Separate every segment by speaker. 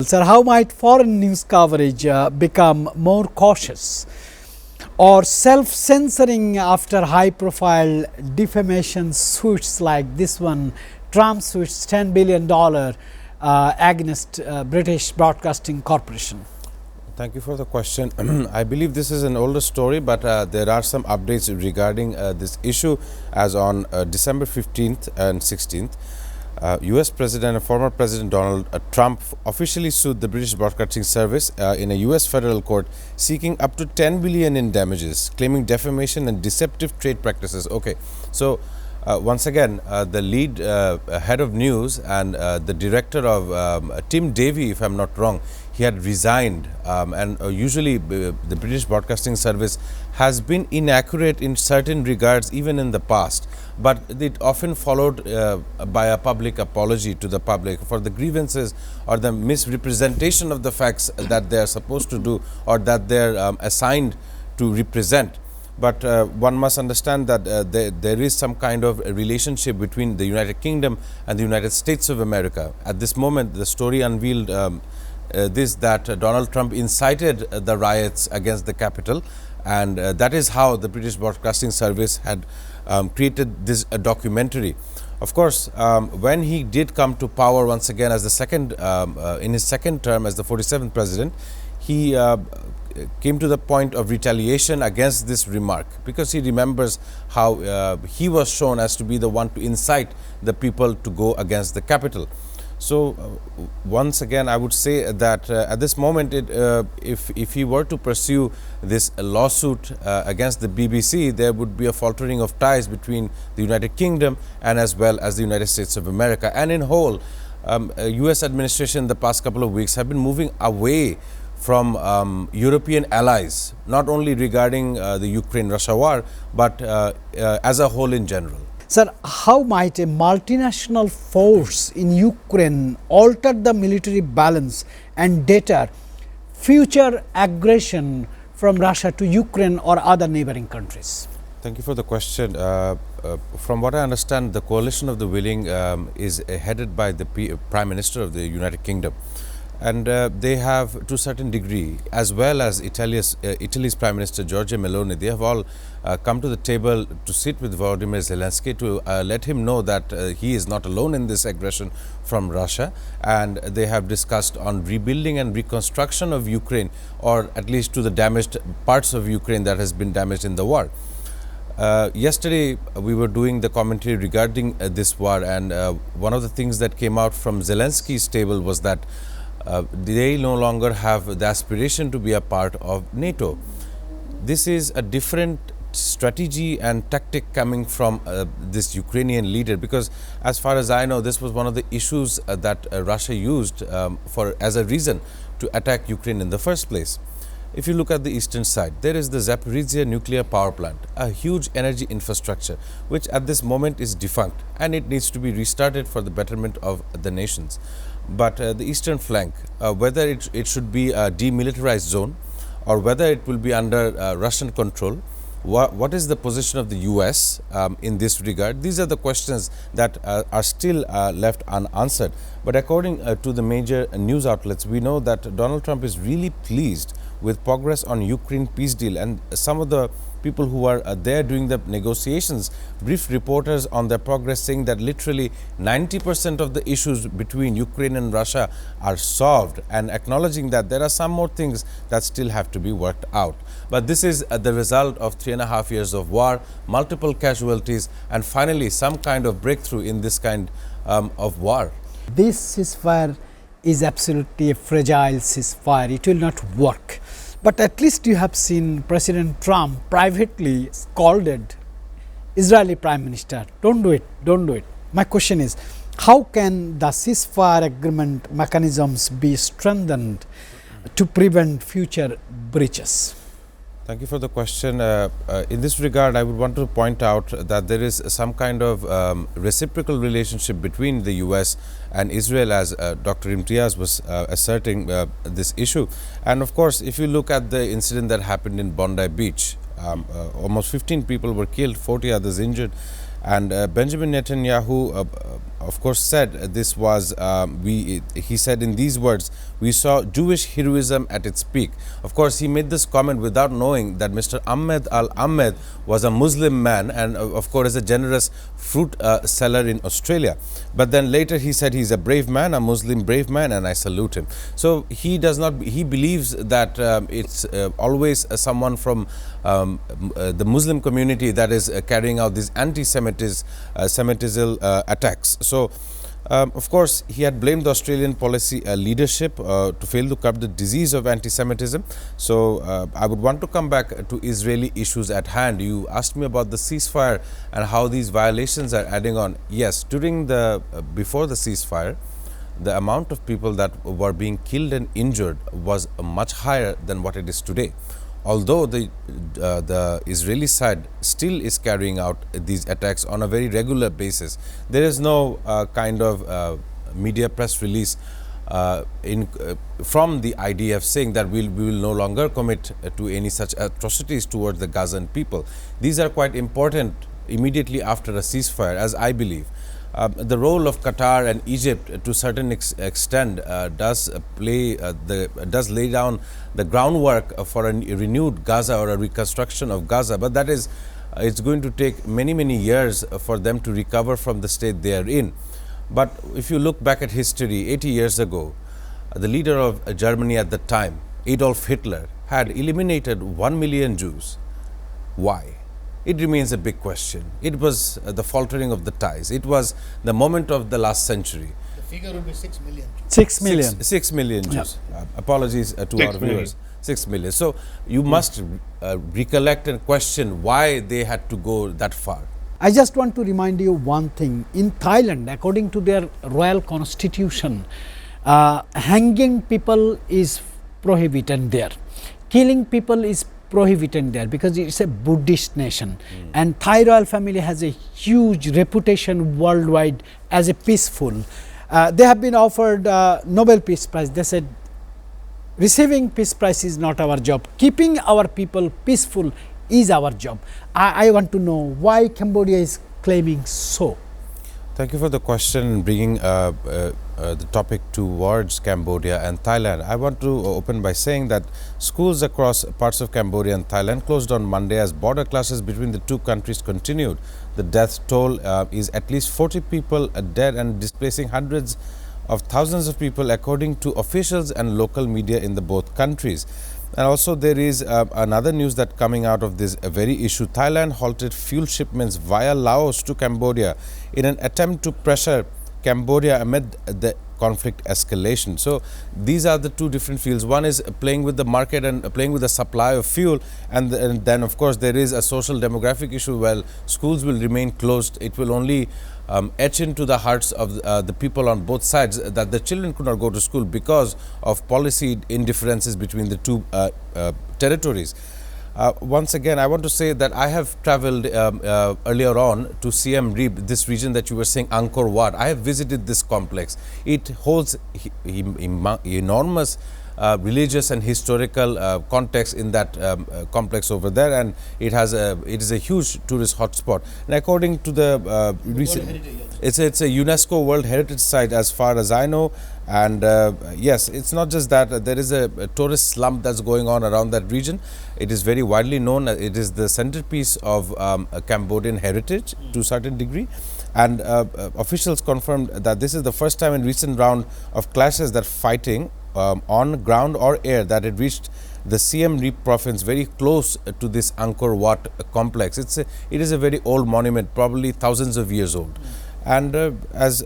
Speaker 1: Sir, how might foreign news coverage become more cautious or self-censoring after high-profile defamation suits like this one? Trump suits $10 billion against British Broadcasting Corporation.
Speaker 2: Thank you for the question. I believe this is an older story, but there are some updates regarding this issue. As on December 15th and 16th, US President and former President Donald Trump officially sued the British Broadcasting Service in a US federal court, seeking up to $10 billion in damages, claiming defamation and deceptive trade practices. Okay, so once again, the lead head of news and the director of Tim Davie, if I'm not wrong, he had resigned, and usually the British Broadcasting Service has been inaccurate in certain regards even in the past, but it often followed by a public apology to the public for the grievances or the misrepresentation of the facts that they are supposed to do or that they are assigned to represent. But one must understand that there is some kind of a relationship between the United Kingdom and the United States of America. At this moment, the story unveiled that Donald Trump incited the riots against the Capitol, and that is how the British Broadcasting Service had created this documentary. Of course, when he did come to power once again as the second, in his second term as the 47th president, he came to the point of retaliation against this remark, because he remembers how he was shown as to be the one to incite the people to go against the Capitol. So once again, I would say that at this moment, if he were to pursue this lawsuit against the BBC, there would be a faltering of ties between the United Kingdom and as well as the United States of America. And in whole, US administration the past couple of weeks have been moving away from European allies, not only regarding the Ukraine-Russia war, but as a whole in general.
Speaker 1: Sir, how might a multinational force in Ukraine alter the military balance and deter future aggression from Russia to Ukraine or other neighboring countries?
Speaker 2: Thank you for the question. From what I understand, the coalition of the willing is headed by the Prime Minister of the United Kingdom. And they have, to a certain degree, as well as Italy's Prime Minister Giorgia Meloni, they have all come to the table to sit with Volodymyr Zelensky to let him know that he is not alone in this aggression from Russia, and they have discussed on rebuilding and reconstruction of Ukraine, or at least to the damaged parts of Ukraine that has been damaged in the war. Yesterday, we were doing the commentary regarding this war, and one of the things that came out from Zelensky's table was that they no longer have the aspiration to be a part of NATO. This is a different strategy and tactic coming from this Ukrainian leader, because as far as I know, this was one of the issues that Russia used as a reason to attack Ukraine in the first place. If you look at the eastern side, there is the Zaporizhzhia nuclear power plant, a huge energy infrastructure, which at this moment is defunct, and it needs to be restarted for the betterment of the nations. But the eastern flank, whether it should be a demilitarized zone or whether it will be under Russian control, what is the position of the US in this regard? These are the questions that are still left unanswered. But according to the major news outlets, we know that Donald Trump is really pleased with progress on Ukraine peace deal, and some of the people who are there during the negotiations briefed reporters on their progress, saying that literally 90% of the issues between Ukraine and Russia are solved, and acknowledging that there are some more things that still have to be worked out. But this is the result of 3.5 years of war, multiple casualties, and finally some kind of breakthrough in this kind of war.
Speaker 1: This ceasefire is absolutely a fragile ceasefire. It will not work. But at least you have seen President Trump privately scolded Israeli Prime Minister. Don't do it, don't do it. My question is, how can the ceasefire agreement mechanisms be strengthened to prevent future breaches?
Speaker 2: Thank you for the question. In this regard, I would want to point out that there is some kind of reciprocal relationship between the US and Israel, as Dr. Imtiaz was asserting this issue. And of course, if you look at the incident that happened in Bondi Beach, almost 15 people were killed, 40 others injured, and Benjamin Netanyahu of course said this was, he said in these words, "We saw Jewish heroism at its peak." Of course, he made this comment without knowing that Mr. Ahmed Al-Ahmed was a Muslim man and of course is a generous fruit seller in Australia. But then later he said he's a brave man, a Muslim brave man, and I salute him. So he does not, he believes that it's always someone from the Muslim community that is carrying out these anti-Semitism attacks. So of course, he had blamed the Australian policy leadership to fail to curb the disease of anti-Semitism. So I would want to come back to Israeli issues at hand. You asked me about the ceasefire and how these violations are adding on. Yes, during the before the ceasefire, the amount of people that were being killed and injured was much higher than what it is today. Although the Israeli side still is carrying out these attacks on a very regular basis, there is no kind of media press release from the IDF saying that we will no longer commit to any such atrocities towards the Gazan people. These are quite important immediately after a ceasefire, as I believe. The role of Qatar and Egypt to a certain extent does lay down the groundwork for a renewed Gaza or a reconstruction of Gaza, but that is it's going to take many years for them to recover from the state they are in. But if you look back at history, 80 years ago, the leader of Germany at the time, Adolf Hitler, had eliminated 1 million Jews. Why? It remains a big question. It was the faltering of the ties. It was the moment of the last century.
Speaker 3: The figure would be 6 million Jews.
Speaker 1: 6 million.
Speaker 2: 6 million Jews.
Speaker 1: Yeah.
Speaker 2: Apologies to our viewers. 6 million. So you must recollect and question why they had to go that far.
Speaker 1: I just want to remind you one thing. In Thailand, according to their royal constitution, hanging people is prohibited there. Killing people is prohibited there because it's a Buddhist nation, and Thai royal family has a huge reputation worldwide as a peaceful. They have been offered Nobel Peace Prize. They said receiving peace prize is not our job. Keeping our people peaceful is our job. I want to know why Cambodia is claiming so.
Speaker 2: Thank you for the question, bringing the topic towards Cambodia and Thailand. I want to open by saying that schools across parts of Cambodia and Thailand closed on Monday as border clashes between the two countries continued. The death toll is at least 40 people dead and displacing hundreds of thousands of people, according to officials and local media in the both countries. And also there is another news that coming out of this very issue. Thailand halted fuel shipments via Laos to Cambodia in an attempt to pressure Cambodia amid the conflict escalation. So these are the two different fields. One is playing with the market and playing with the supply of fuel, and then of course there is a social demographic issue. Well, schools will remain closed. It will only etch into the hearts of the people on both sides that the children could not go to school because of policy indifferences between the two territories. Once again, I want to say that I have traveled earlier on to Siem Reap, this region that you were saying, Angkor Wat. I have visited this complex. It holds enormous religious and historical context in that complex over there, and it is a huge tourist hotspot. And according to the recent, it's a UNESCO World Heritage Site as far as I know. And yes, it's not just that, there is a tourist slump that's going on around that region. It is very widely known. It is the centerpiece of Cambodian heritage to a certain degree. And officials confirmed that this is the first time in recent round of clashes that fighting on ground or air that it reached the Siem Reap province, very close to this Angkor Wat complex. It is a very old monument, probably thousands of years old. And as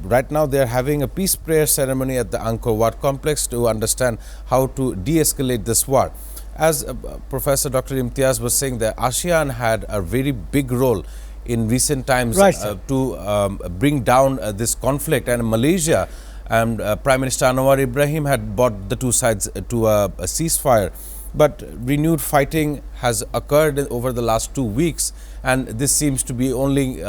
Speaker 2: right now they are having a peace prayer ceremony at the Angkor Wat complex to understand how to de-escalate this war. As Professor Dr. Imtiaz was saying, that ASEAN had a very big role in recent times to bring down this conflict, and Malaysia and Prime Minister Anwar Ibrahim had brought the two sides to a ceasefire. But renewed fighting has occurred over the last 2 weeks, and this seems to be only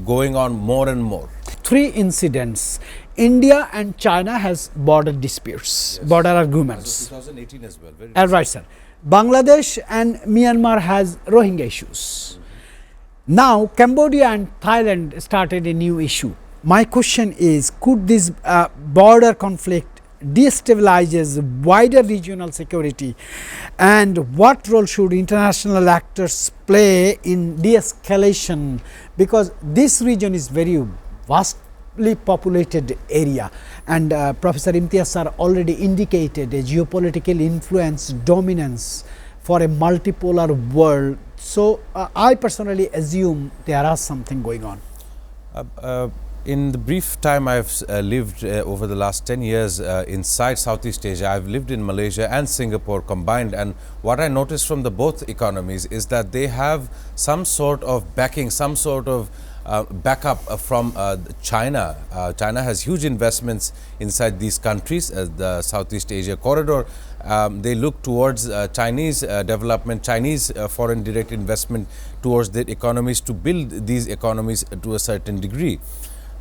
Speaker 2: going on more and more. 3
Speaker 1: incidents. India and China has border disputes, yes, border arguments.
Speaker 2: 2018 as well.
Speaker 1: Right, sir. Bangladesh and Myanmar has Rohingya issues. Now, Cambodia and Thailand started a new issue. My question is, could this border conflict destabilizes wider regional security, and what role should international actors play in de-escalation, because this region is very vastly populated area, and Professor Imtiaz sir already indicated a geopolitical influence dominance for a multipolar world. So I personally assume there are something going on.
Speaker 2: In the brief time I've lived over the last 10 years inside Southeast Asia, I've lived in Malaysia and Singapore combined, and what I noticed from the both economies is that they have some sort of backing, some sort of backup from China. China has huge investments inside these countries, the Southeast Asia corridor. They look towards Chinese development, Chinese foreign direct investment towards their economies to build these economies to a certain degree.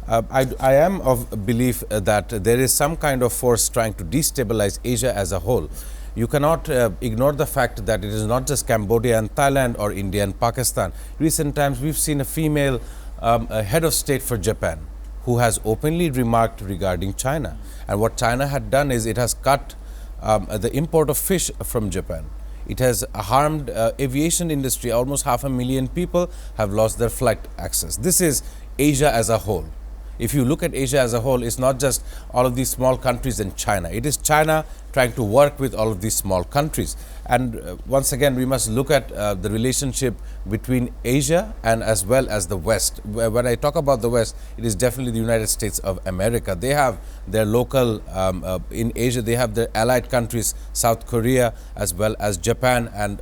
Speaker 2: I am of belief that there is some kind of force trying to destabilize Asia as a whole. You cannot ignore the fact that it is not just Cambodia and Thailand or India and Pakistan. Recent times we've seen a female head of state for Japan who has openly remarked regarding China. And what China had done is it has cut the import of fish from Japan. It has harmed aviation industry. Almost 500,000 people have lost their flight access. This is Asia as a whole. If you look at Asia as a whole, it's not just all of these small countries and China. It is China trying to work with all of these small countries. And once again, we must look at the relationship between Asia and as well as the West. When I talk about the West, it is definitely the United States of America. They have their local, in Asia, they have their allied countries, South Korea as well as Japan, and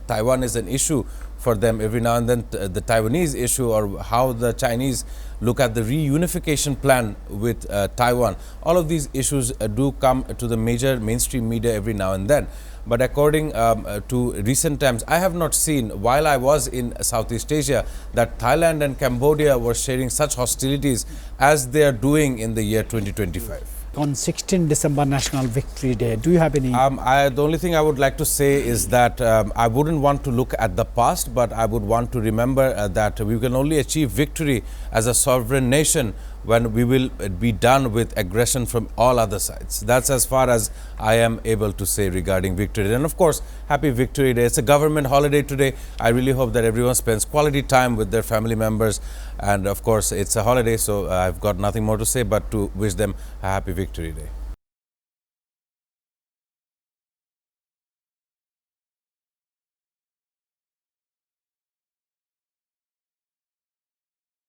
Speaker 2: Taiwan is an issue for them every now and then. The Taiwanese issue, or how the Chinese look at the reunification plan with Taiwan. All of these issues do come to the major mainstream media every now and then. But according to recent times, I have not seen, while I was in Southeast Asia, that Thailand and Cambodia were sharing such hostilities as they are doing in the year 2025.
Speaker 1: On 16 December National Victory Day, do you have any?
Speaker 2: The only thing I would like to say is that I wouldn't want to look at the past, but I would want to remember that we can only achieve victory as a sovereign nation when we will be done with aggression from all other sides. That's as far as I am able to say regarding Victory Day. And of course, happy Victory Day. It's a government holiday today. I really hope that everyone spends quality time with their family members. And of course, it's a holiday, so I've got nothing more to say but to wish them a happy Victory Day.